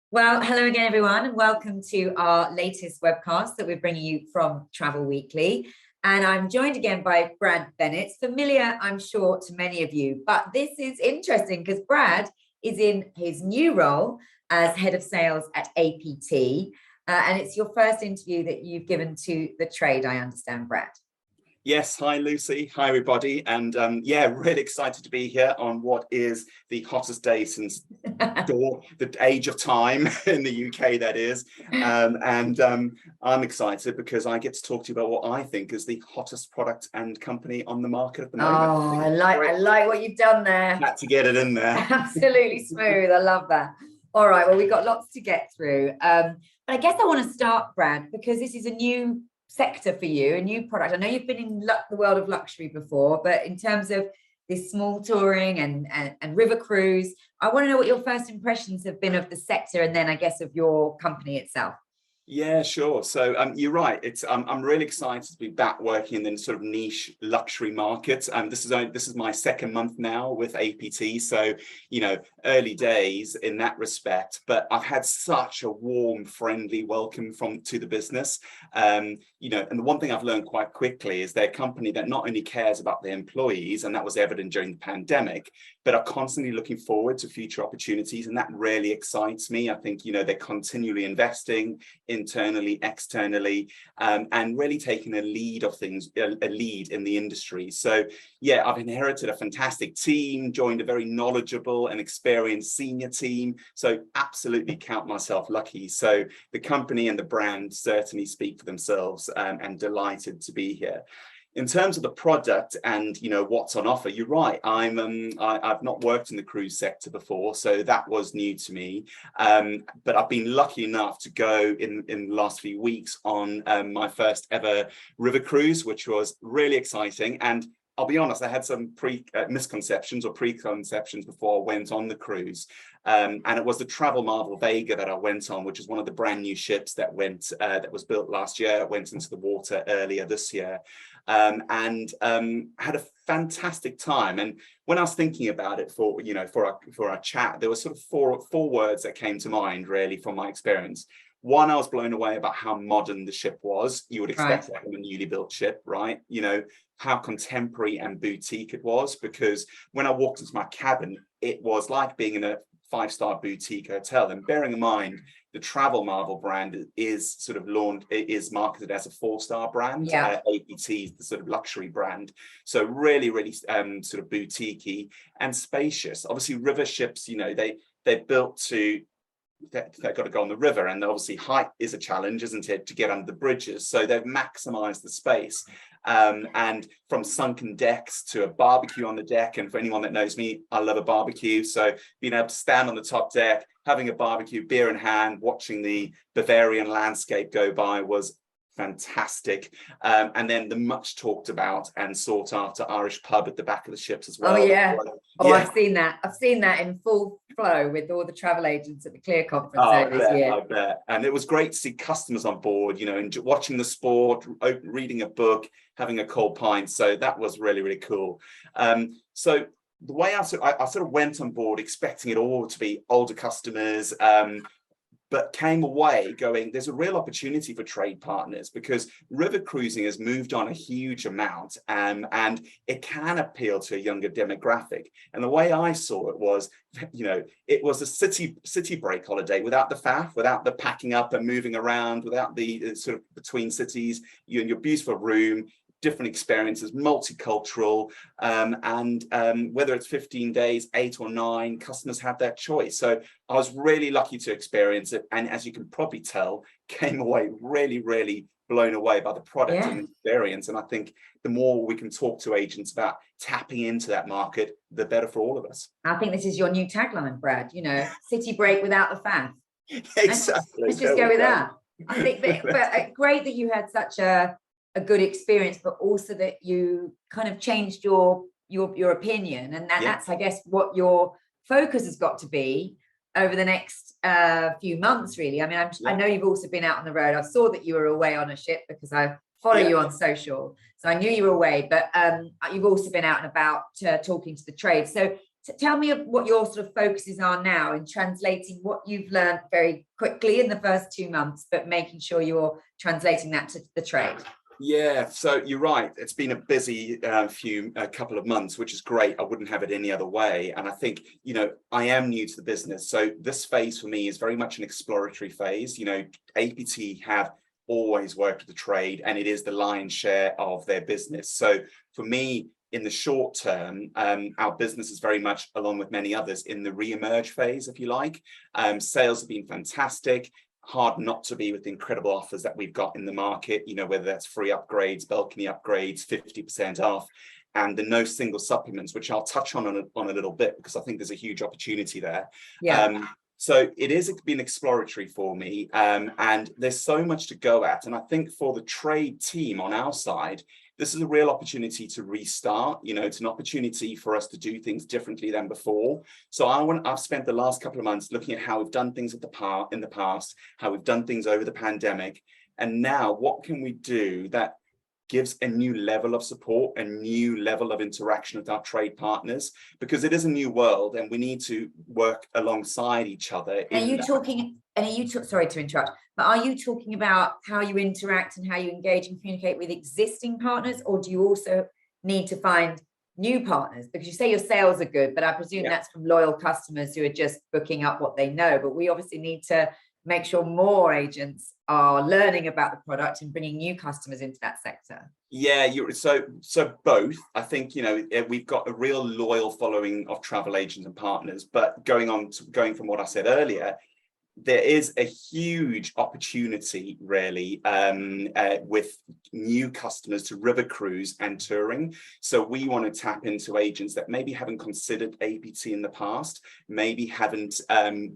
Well, hello again, everyone, and welcome to our latest webcast that we're bringing you from Travel Weekly. And I'm joined again by Brad Bennetts, familiar, I'm sure, to many of you. But this is interesting because Brad is in his new role as head of sales at APT. And it's your first interview that you've given to the trade, I understand, Brad. Yes, hi Lucy, hi everybody, and yeah, really excited to be here on what is the hottest day since the age of time in the UK, that is, I'm excited because I get to talk to you about what I think is the hottest product and company on the market at the moment. Oh, I like what you've done there. Had to get it in there. Absolutely smooth. I love that. All right, well, we've got lots to get through. But I guess I want to start, Brad, because this is a new sector for you, a new product. I know you've been in the world of luxury before, but in terms of this small touring and river cruise, I want to know what your first impressions have been of the sector, and then I guess of your company itself. Yeah, sure. So you're right. It's I'm really excited to be back working in the sort of niche luxury market. This is my second month now with APT. So early days in that respect. But I've had such a warm, friendly welcome to the business. And the one thing I've learned quite quickly is they're a company that not only cares about their employees, and that was evident during the pandemic, but are constantly looking forward to future opportunities, and that really excites me. I think they're continually investing internally, externally, and really taking a lead in the industry. So yeah, I've inherited a fantastic team, joined a very knowledgeable and experienced senior team. So absolutely count myself lucky. So the company and the brand certainly speak for themselves, and delighted to be here. In terms of the product and what's on offer, you're right. I've not worked in the cruise sector before, so that was new to me. But I've been lucky enough to go in the last few weeks on my first ever river cruise, which was really exciting. And I'll be honest, I had some misconceptions or preconceptions before I went on the cruise. And it was the Travel Marvel Vega that I went on, which is one of the brand new ships that was built last year. It went into the water earlier this year, and had a fantastic time. And when I was thinking about it for our chat, there were sort of four words that came to mind really from my experience. One, I was blown away about how modern the ship was. You would expect that from a newly built ship, right? How contemporary and boutique it was, because when I walked into my cabin, it was like being in a five-star boutique hotel. And bearing in mind, the Travel Marvel brand is marketed as a four-star brand. Yeah. APT is the sort of luxury brand. So really, really sort of boutique-y and spacious. Obviously, river ships, they're built to they've got to go on the river, and obviously height is a challenge, isn't it, to get under the bridges. So they've maximized the space, and from sunken decks to a barbecue on the deck. And for anyone that knows me, I love a barbecue. So being able to stand on the top deck, having a barbecue, beer in hand, watching the Bavarian landscape go by was fantastic. And then the much talked about and sought after Irish pub at the back of the ships as well. Oh yeah. Oh, yeah. I've seen that in full flow with all the travel agents at the Clear conference this year. I bet. And it was great to see customers on board, watching the sport, reading a book, having a cold pint. So that was really, really cool. So the way I sort of went on board expecting it all to be older customers, but came away going, there's a real opportunity for trade partners, because river cruising has moved on a huge amount, and it can appeal to a younger demographic. And the way I saw it was, it was a city break holiday without the faff, without the packing up and moving around, without the sort of between cities. You in your beautiful room, different experiences, multicultural, and whether it's 15 days, 8 or 9, customers have their choice. So I was really lucky to experience it, and as you can probably tell, came away really, really blown away by the product and the experience. And I think the more we can talk to agents about tapping into that market, the better for all of us. I think this is your new tagline, Brad. City break without the faff. Exactly. Let's just go with that. I think but great that you had such a good experience, but also that you kind of changed your opinion, and that's I guess what your focus has got to be over the next few months, really. I mean, I know you've also been out on the road. I saw that you were away on a ship because I follow you on social, so I knew you were away, but you've also been out and about talking to the trade. So tell me what your sort of focuses are now in translating what you've learned very quickly in the first 2 months, but making sure you're translating that to the trade. Yeah, so you're right. It's been a busy couple of months, which is great. I wouldn't have it any other way. And I think, I am new to the business. So this phase for me is very much an exploratory phase. APT have always worked with the trade, and it is the lion's share of their business. So for me, in the short term, our business is very much, along with many others, in the re-emerge phase, if you like. Sales have been fantastic. Hard not to be with the incredible offers that we've got in the market, whether that's free upgrades, balcony upgrades, 50% off, and the no single supplements, which I'll touch on a little bit, because I think there's a huge opportunity there. Yeah. So it has been exploratory for me, and there's so much to go at. And I think for the trade team on our side, this is a real opportunity to restart. It's an opportunity for us to do things differently than before. So I've spent the last couple of months looking at how we've done things in the past, how we've done things over the pandemic, and now what can we do that gives a new level of support, a new level of interaction with our trade partners, because it is a new world and we need to work alongside each other. Sorry to interrupt, but are you talking about how you interact and how you engage and communicate with existing partners, or do you also need to find new partners? Because you say your sales are good, but I presume that's from loyal customers who are just booking up what they know. But we obviously need to make sure more agents are learning about the product and bringing new customers into that sector. Yeah, so both. I think we've got a real loyal following of travel agents and partners. But going from what I said earlier, there is a huge opportunity, really, with new customers to river cruise and touring. So we want to tap into agents that maybe haven't considered APT in the past, maybe haven't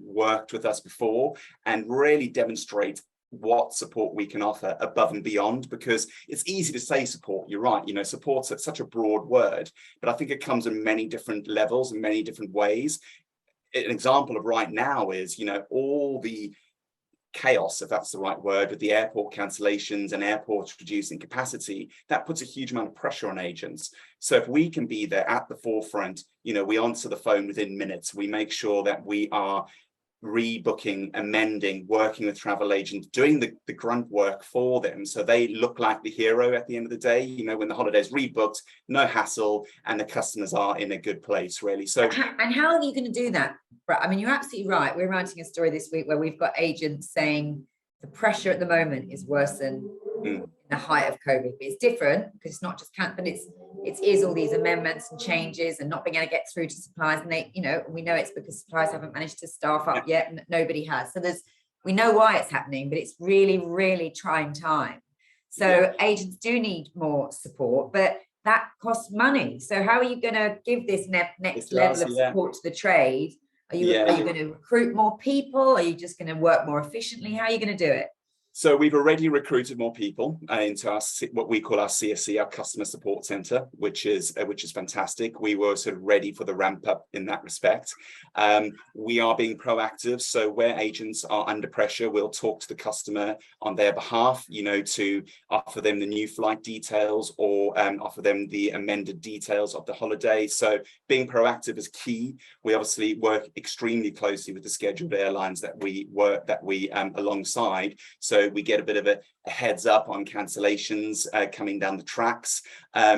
worked with us before, and really demonstrate what support we can offer above and beyond, because it's easy to say support. You're right, support's such a broad word, but I think it comes in many different levels and many different ways. An example of right now is, all the chaos, if that's the right word, with the airport cancellations and airports reducing capacity, that puts a huge amount of pressure on agents. So if we can be there at the forefront, we answer the phone within minutes, we make sure that we are rebooking, amending, working with travel agents, doing the grunt work for them, so they look like the hero at the end of the day, when the holiday's rebooked, no hassle, and the customers are in a good place, really. So, and how are you going to do that? I mean, you're absolutely right. We're writing a story this week where we've got agents saying the pressure at the moment is worse than the height of COVID. It's different because it's not just but it is all these amendments and changes and not being able to get through to suppliers, and they, we know it's because suppliers haven't managed to staff up yet, and nobody has. So we know why it's happening, but it's really, really trying time. So agents do need more support, but that costs money. So how are you going to give this next level of support to the trade? Are you going to recruit more people? Are you just going to work more efficiently? How are you going to do it? So we've already recruited more people into what we call our CSC, our Customer Support Center, which is fantastic. We were sort of ready for the ramp up in that respect. We are being proactive. So where agents are under pressure, we'll talk to the customer on their behalf, to offer them the new flight details or offer them the amended details of the holiday. So being proactive is key. We obviously work extremely closely with the scheduled airlines that we alongside. So we get a bit of a heads up on cancellations coming down the tracks.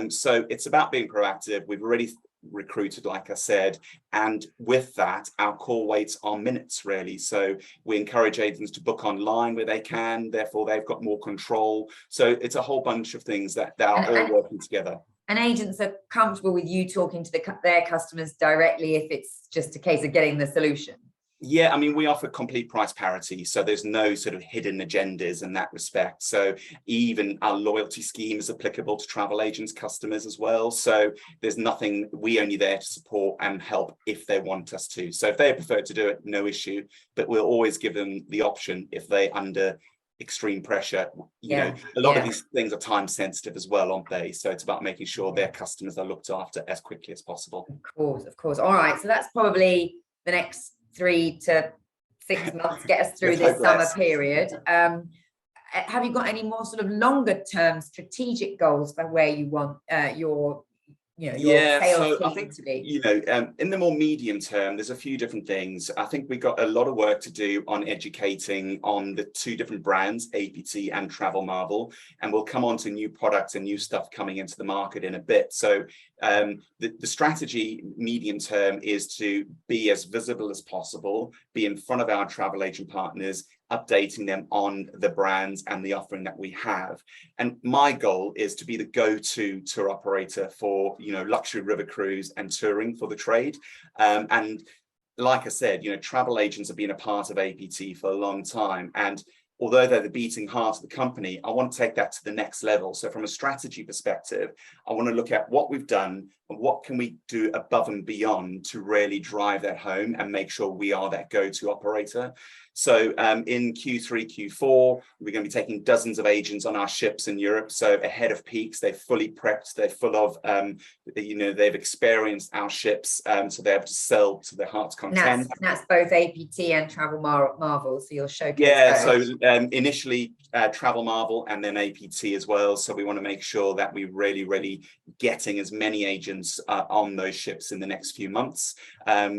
So it's about being proactive. We've already recruited, like I said, and with that, our call waits are minutes, really. So we encourage agents to book online where they can, therefore they've got more control. So it's a whole bunch of things that are all working together. And agents are comfortable with you talking to their customers directly if it's just a case of getting the solution? Yeah, I mean, we offer complete price parity, so there's no sort of hidden agendas in that respect. So even our loyalty scheme is applicable to travel agents' customers as well. So there's nothing, we only there to support and help if they want us to. So if they prefer to do it, no issue, but we'll always give them the option if they're under extreme pressure. A lot of these things are time sensitive as well, aren't they? So it's about making sure their customers are looked after as quickly as possible. Of course. All right, so that's probably the next 3 to 6 months get us through this summer period. Have you got any more sort of longer term strategic goals for where you want your your sales I team think, to be? in the more medium term, there's a few different things. I think we got a lot of work to do on educating on the two different brands, APT and Travel Marvel, and we'll come on to new products and new stuff coming into the market in a bit. So the strategy medium term is to be as visible as possible, be in front of our travel agent partners, updating them on the brands and the offering that we have. And my goal is to be the go-to tour operator for, luxury river cruise and touring for the trade. And like I said, travel agents have been a part of APT for a long time. And although they're the beating heart of the company, I want to take that to the next level. So from a strategy perspective, I want to look at what we've done and what can we do above and beyond to really drive that home and make sure we are that go-to operator. So in Q3, Q4, we're going to be taking dozens of agents on our ships in Europe. So ahead of peaks, they're fully prepped. They're full of, they've experienced our ships, so they're able to sell to their heart's content. And that's both APT and Travel Marvel. So you'll showcase. Yeah. Those. So initially Travel Marvel and then APT as well. So we want to make sure that we're really getting as many agents on those ships in the next few months,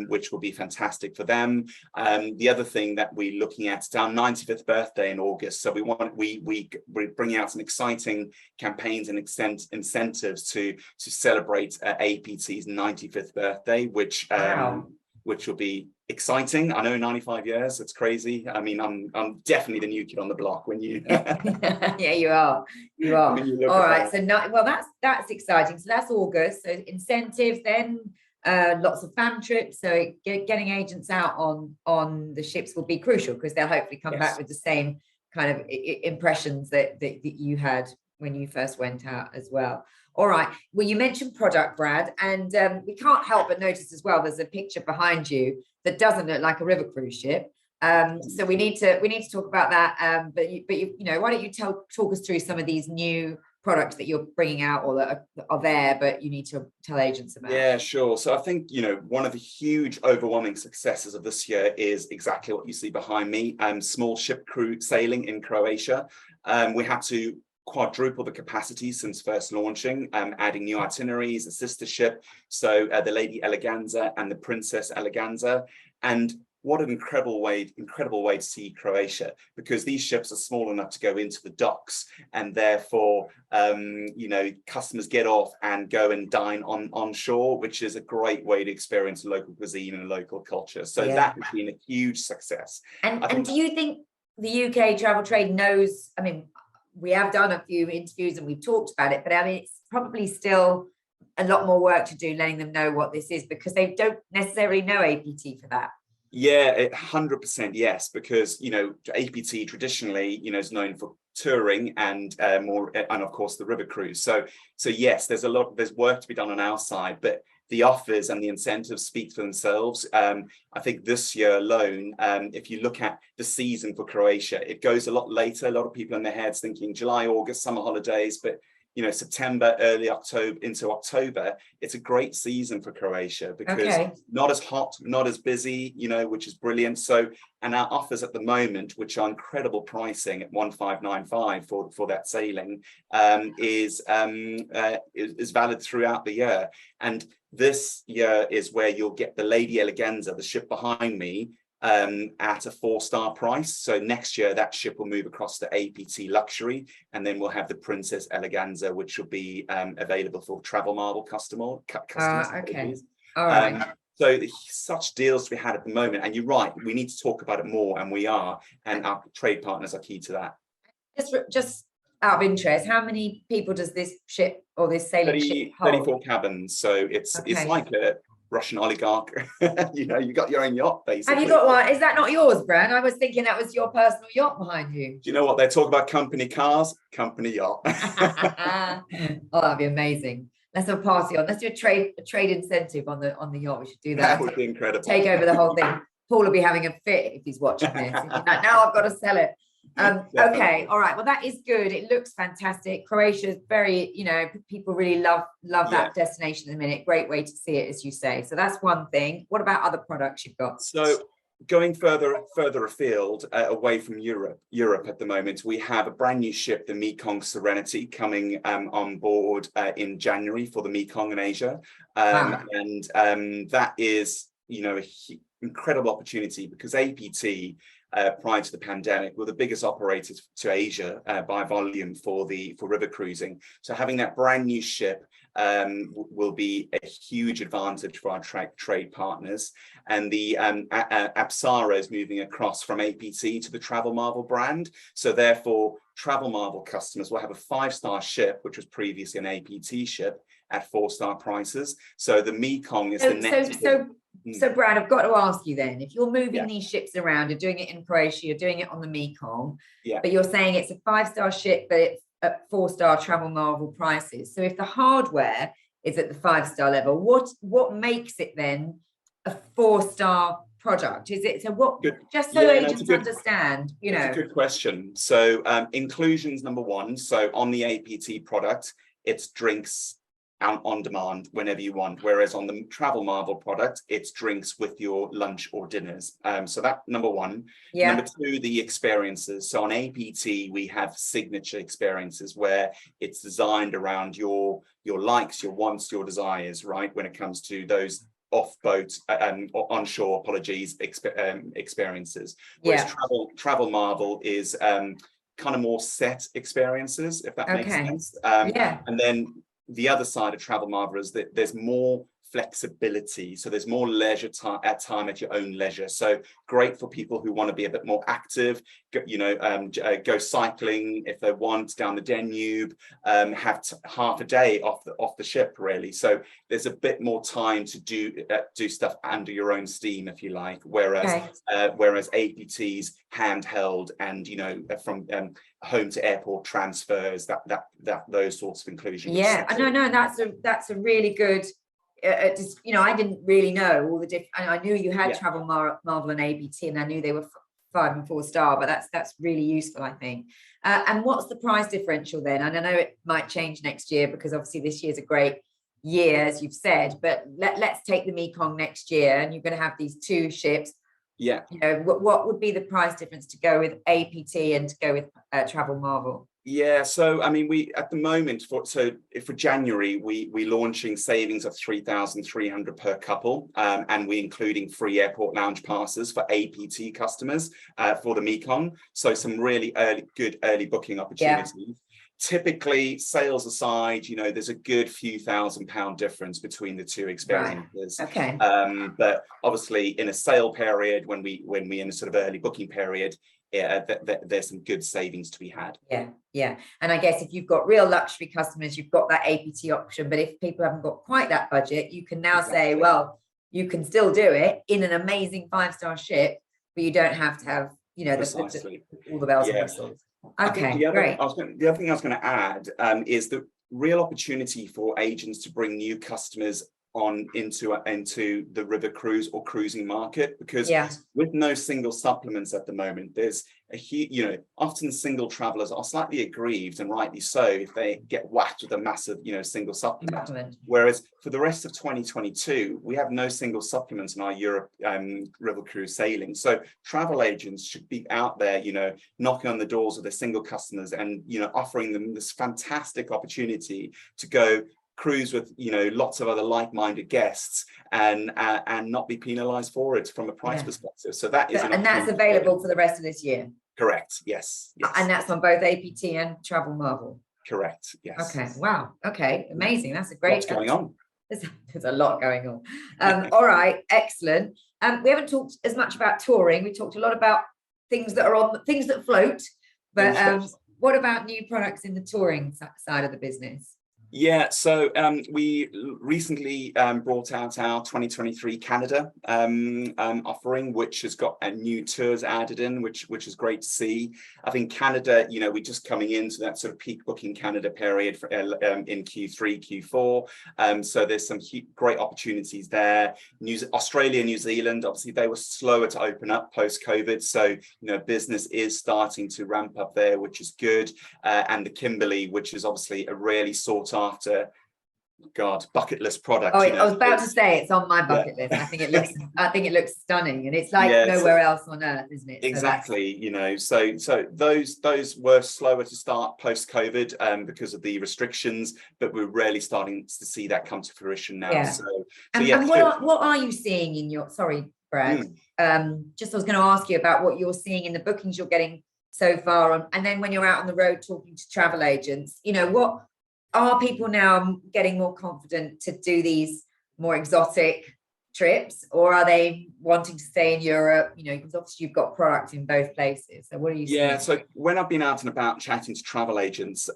which will be fantastic for them. The other thing that we're looking at is our 95th birthday in August. So we're bringing out some exciting campaigns and incentives to celebrate APT's 95th birthday, which will be exciting. I know 95 years, it's crazy. I mean, I'm definitely the new kid on the block when you yeah, you are all right. So that's exciting. So that's August. So incentives, then lots of fan trips. So getting agents out on the ships will be crucial, because they'll hopefully come back with the same kind of impressions that you had when you first went out as well. All right. Well, you mentioned product, Brad, and we can't help but notice as well, there's a picture behind you that doesn't look like a river cruise ship. So we need to talk about that. But why don't you talk us through some of these new products that you're bringing out, or that are there, but you need to tell agents about? Yeah, sure. So I think, one of the huge overwhelming successes of this year is exactly what you see behind me, small ship crew sailing in Croatia. We had to quadruple the capacity since first launching, adding new itineraries, a sister ship, so the Lady Eleganza and the Princess Eleganza. And what an incredible way to see Croatia, because these ships are small enough to go into the docks, and therefore customers get off and go and dine on shore, which is a great way to experience local cuisine and local culture. So that has been a huge success. And do you think the UK travel trade knows? I mean, we have done a few interviews and we've talked about it, but I mean, it's probably still a lot more work to do letting them know what this is, because they don't necessarily know APT for that. Yeah, 100% yes, because APT traditionally is known for touring and of course the river cruise. So yes, there's work to be done on our side, but the offers and the incentives speak for themselves. I think this year alone, if you look at the season for Croatia, it goes a lot later. A lot of people in their heads thinking July, August, summer holidays, but September, early October into October, it's a great season for Croatia, because not as hot, not as busy, which is brilliant. So, and our offers at the moment, which are incredible pricing at 1,595 for that sailing, is valid throughout the year. And this year is where you'll get the Lady Eleganza, the ship behind me, at a 4-star price. So next year that ship will move across to APT Luxury, and then we'll have the Princess Eleganza, which will be available for Travel Marvel customers. Okay. All right. So such deals to be had at the moment, and you're right, we need to talk about it more, and we are, and our trade partners are key to that. Just out of interest, how many people does this ship or this sailing ship hold? 34 cabins. So it's like a Russian oligarch. You got your own yacht, basically. Have you got one? Is that not yours, Brad? I was thinking that was your personal yacht behind you. Do you know what they talk about? Company cars, company yacht. Oh, that'd be amazing. Let's have a party on. Let's do a trade incentive on the yacht. We should do that. That would be incredible. Take over the whole thing. Paul will be having a fit if he's watching this. Like, now I've got to sell it. Okay, all right. Well, that is good. It looks fantastic. Croatia is very, people really love that destination at the minute. Great way to see it, as you say. So that's one thing. What about other products you've got? So going further afield, away from Europe at the moment, we have a brand new ship, the Mekong Serenity, coming on board in January for the Mekong in Asia. And that is, an incredible opportunity, because APT, prior to the pandemic, were the biggest operators to Asia by volume for river cruising. So having that brand new ship will be a huge advantage for our trade partners. And the Apsara is moving across from APT to the Travel Marvel brand. So therefore, Travel Marvel customers will have a 5-star ship, which was previously an APT ship, at 4-star prices. So the Mekong is the next. So Brad, I've got to ask you then, if you're moving these ships around, you're doing it in Croatia, you're doing it on the Mekong, but you're saying it's a 5-star ship, but it's at 4-star Travel Marvel prices. So if the hardware is at the 5-star level, what makes it then a 4-star product? Is it, so what, just so agents understand, It's a good question. So inclusions, number one. So on the APT product, it's drinks on demand whenever you want, whereas on the Travel Marvel product, it's drinks with your lunch or dinners. So that number one. Number two, the experiences. So on APT, we have signature experiences where it's designed around your likes, your wants, your desires, right? When it comes to those off-boat, onshore, experiences. Whereas Travel Marvel is kind of more set experiences, if that makes sense. And then the other side of Travel Marvel is that there's more flexibility. So there's more leisure time at your own leisure. So great for people who want to be a bit more active, go cycling if they want down the Danube, have half a day off the ship, really. So there's a bit more time to do stuff under your own steam, if you like. Whereas APT's handheld and from home to airport transfers, those sorts of inclusions. No, that's a really good. I didn't really know all the different. I knew you had Travel Marvel and APT, and I knew they were 5 and 4-star, but that's really useful, I think. And what's the price differential then? And I know it might change next year, because obviously this year's a great year, as you've said. But let's take the Mekong next year, and you're going to have these 2 ships. What would be the price difference to go with APT and to go with Travel Marvel? So I mean, we at the moment for January we launching savings of 3,300 per couple, and we including free airport lounge passes for APT customers for the Mekong. So some really good early booking opportunities. Typically, sales aside, there's a good few £1,000 difference between the 2 experiences. But obviously, in a sale period, when we in a sort of early booking period, there's some good savings to be had. And I guess if you've got real luxury customers, you've got that APT option. But if people haven't got quite that budget, you can now say, well, you can still do it in an amazing 5-star ship, but you don't have to have all the bells and whistles. The other thing I was going to add is the real opportunity for agents to bring new customers on into the river cruise or cruising market, because with no single supplements at the moment, there's a huge, often single travelers are slightly aggrieved, and rightly so, if they get whacked with a massive, single supplement. Whereas for the rest of 2022, we have no single supplements in our Europe river cruise sailing. So travel agents should be out there, knocking on the doors of their single customers and, offering them this fantastic opportunity to go cruise with lots of other like-minded guests and not be penalized for it from a price perspective. So that is that's available for the rest of this year. Correct. Yes. And that's on both APT and Travel Marvel. Correct. Yes. Okay. Wow. Okay. Amazing. That's a great. What's going on? There's a lot going on. All right. Excellent. We haven't talked as much about touring. We talked a lot about things that float. But what about new products in the touring side of the business? So we recently brought out our 2023 Canada offering, which has got new tours added in, which is great to see. I think Canada, we're just coming into that sort of peak booking Canada period for, in Q3, Q4. So there's some great opportunities there. Australia, New Zealand, obviously they were slower to open up post-COVID. So, business is starting to ramp up there, which is good. And the Kimberley, which is obviously a really sought after God, bucket list product. Oh, You know, I was about to say it's on my yeah. bucket list. I think it looks stunning, and it's like Yeah, nowhere else on earth, isn't it? exactly. You know, so those were slower to start post COVID because of the restrictions, but we're really starting to see that come to fruition now. Yeah. So And, yeah. and what are you seeing in your, sorry, Brad, just I was going to ask you about what you're seeing in the bookings you're getting so far on, and then when you're out on the road talking to travel agents, you know, what are people now getting more confident to do these more exotic trips, or are they wanting to stay in Europe? You know, because obviously you've got products in both places. So what are you seeing? So when I've been out and about chatting to travel agents,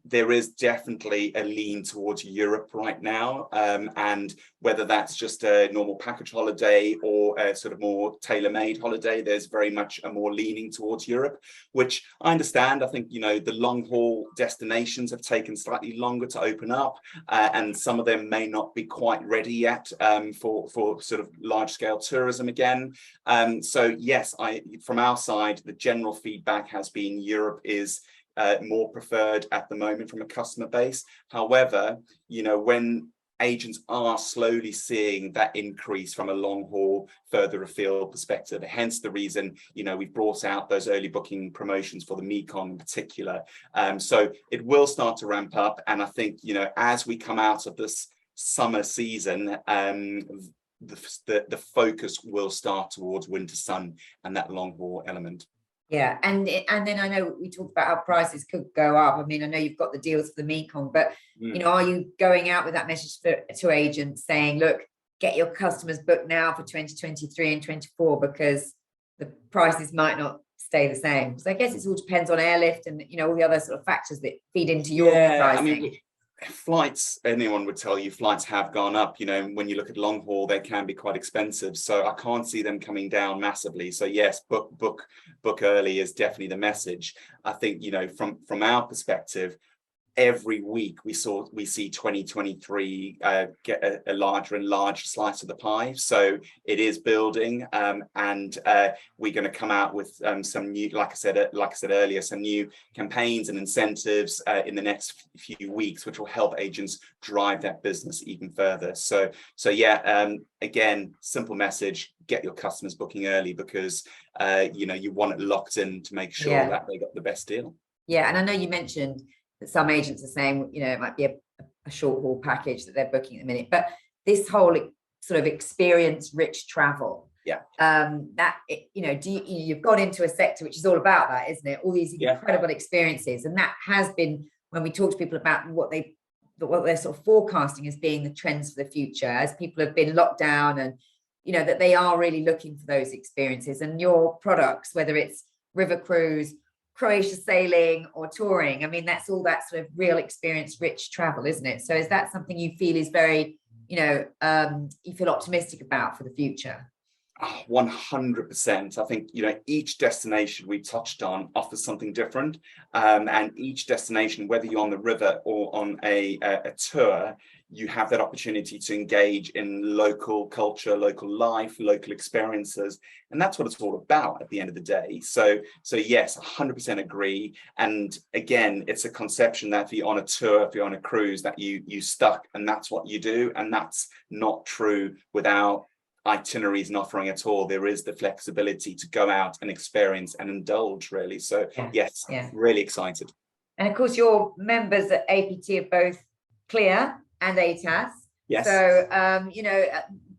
there is definitely a lean towards Europe right now, and whether that's just a normal package holiday or a sort of more tailor-made holiday, there's very much a more leaning towards Europe, which I understand. I think, you know, the long-haul destinations have taken slightly longer to open up, and some of them may not be quite ready yet for sort of large-scale tourism again. So yes, from our side, the general feedback has been Europe is more preferred at the moment from a customer base. However, you know, when agents are slowly seeing that increase from a long haul, further afield perspective, hence the reason, you know, we've brought out those early booking promotions for the Mekong in particular. So it will start to ramp up. And I think, you know, as we come out of this summer season, the focus will start towards winter sun and that long haul element. Yeah, and then I know we talked about how prices could go up. I mean, I know you've got the deals for the Mekong, but you know, are you going out with that message to agents saying, look, get your customers booked now for 2023 and 24 because the prices might not stay the same? So I guess it all depends on airlift and, you know, all the other sort of factors that feed into your pricing. I mean, flights, anyone would tell you flights have gone up. You know, when you look at long haul, they can be quite expensive, so I can't see them coming down massively. So yes, book early is definitely the message. I think, you know, from our perspective, every week we see 2023 get a larger and larger slice of the pie. So it is building, and we're going to come out with some new, like I said earlier, some new campaigns and incentives in the next few weeks, which will help agents drive that business even further. So yeah, again, simple message: get your customers booking early, because you know, you want it locked in to make sure that they got the best deal. Yeah, and I know you mentioned that some agents are saying, you know, it might be a short haul package that they're booking at the minute, but this whole sort of experience rich travel, that, you know, you've got into a sector which is all about that, isn't it? All these incredible experiences, and that has been, when we talk to people about what they're sort of forecasting as being the trends for the future, as people have been locked down, and you know, that they are really looking for those experiences. And your products, whether it's river cruise, Croatia sailing, or touring, I mean, that's all that sort of real experience rich travel, isn't it? So is that something you feel is very, you know, you feel optimistic about for the future? 100%. I think, you know, each destination we touched on offers something different, and each destination, whether you're on the river or on a tour, you have that opportunity to engage in local culture, local life, local experiences, and that's what it's all about at the end of the day. So yes, 100% agree. And again, it's a conception that if you're on a tour, if you're on a cruise, that you stuck and that's what you do, and that's not true without itineraries and offering at all. There is the flexibility to go out and experience and indulge, really. So yes, really excited. And of course, your members at APT are both Clear and ATAS. Yes. So you know,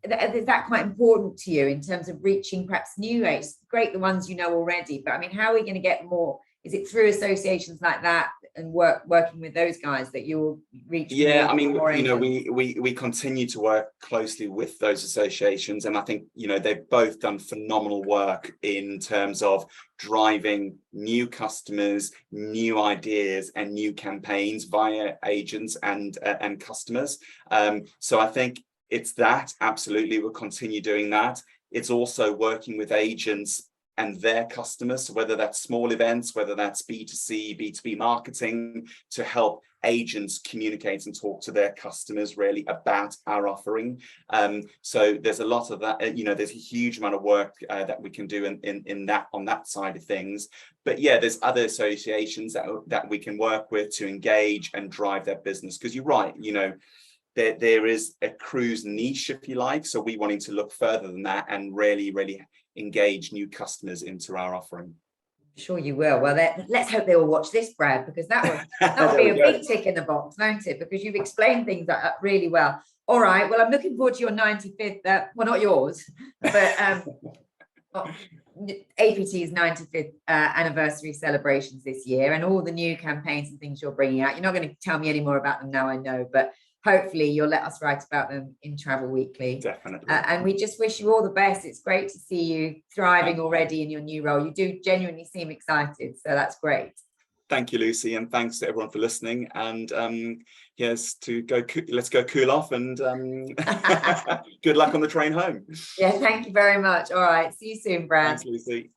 is that quite important to you in terms of reaching perhaps new agents? Great, the ones you know already, but I mean, how are we going to get more? Is it through associations like that and working with those guys that you'll reach? Yeah, I mean, you know, we continue to work closely with those associations, and I think, you know, they've both done phenomenal work in terms of driving new customers, new ideas, and new campaigns via agents and customers. So I think it's that, absolutely, we'll continue doing that. It's also working with agents and their customers, so whether that's small events, whether that's B2C, B2B marketing, to help agents communicate and talk to their customers really about our offering. So there's a lot of that, there's a huge amount of work that we can do in that, on that side of things. But yeah, there's other associations that we can work with to engage and drive their business, because you're right, there is a cruise niche, if you like, so we wanting to look further than that and really engage new customers into our offering. Sure you will. Well, let's hope they will watch this, Brad, because that would be a big tick in the box, won't it? Because you've explained things really well. All right. Well, I'm looking forward to your 95th. Well, not yours, but APT's 95th anniversary celebrations this year, and all the new campaigns and things you're bringing out. You're not going to tell me any more about them now, I know, but hopefully you'll let us write about them in Travel Weekly. Definitely. And we just wish you all the best. It's great to see you thriving already in your new role. You do genuinely seem excited, so that's great. Thank you, Lucy, and thanks to everyone for listening. And yes, let's go cool off, and good luck on the train home. Yeah, thank you very much. All right, see you soon, Brad. Thanks, Lucy.